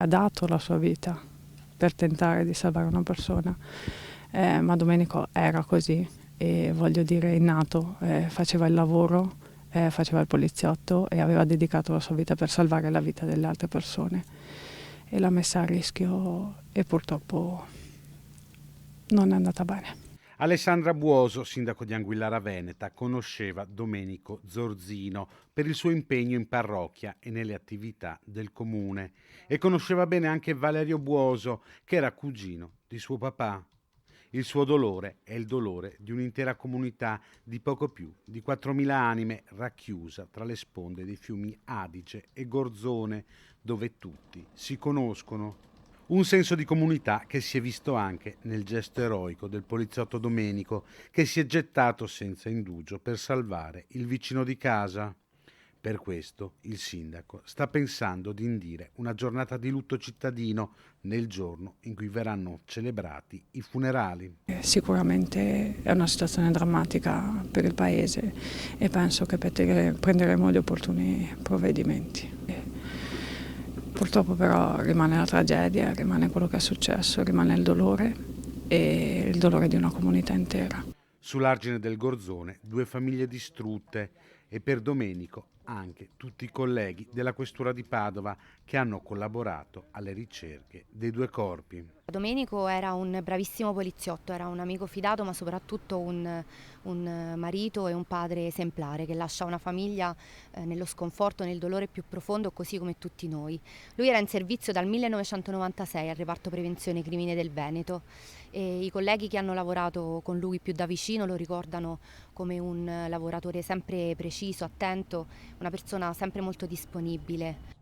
Ha dato la sua vita per tentare di salvare una persona, ma Domenico era così e voglio dire innato, faceva il lavoro, faceva il poliziotto e aveva dedicato la sua vita per salvare la vita delle altre persone e l'ha messa a rischio e purtroppo non è andata bene. Alessandra Buoso, sindaco di Anguillara Veneta, conosceva Domenico Zorzino per il suo impegno in parrocchia e nelle attività del comune e conosceva bene anche Valerio Buoso, che era cugino di suo papà. Il suo dolore è il dolore di un'intera comunità di poco più di 4.000 anime racchiusa tra le sponde dei fiumi Adige e Gorzone, dove tutti si conoscono. Un senso di comunità che si è visto anche nel gesto eroico del poliziotto Domenico, che si è gettato senza indugio per salvare il vicino di casa. Per questo il sindaco sta pensando di indire una giornata di lutto cittadino nel giorno in cui verranno celebrati i funerali. Sicuramente è una situazione drammatica per il Paese e penso che prenderemo gli opportuni provvedimenti. Purtroppo però rimane la tragedia, rimane quello che è successo, rimane il dolore e il dolore di una comunità intera. Sull'argine del Gorzone, 2 famiglie distrutte e per Domenico anche tutti i colleghi della questura di Padova che hanno collaborato alle ricerche dei 2 corpi. Domenico era un bravissimo poliziotto, era un amico fidato ma soprattutto un marito e un padre esemplare che lascia una famiglia nello sconforto, nel dolore più profondo, così come tutti noi. Lui era in servizio dal 1996 al reparto prevenzione crimine del Veneto e i colleghi che hanno lavorato con lui più da vicino lo ricordano come un lavoratore sempre preciso, attento, una persona sempre molto disponibile.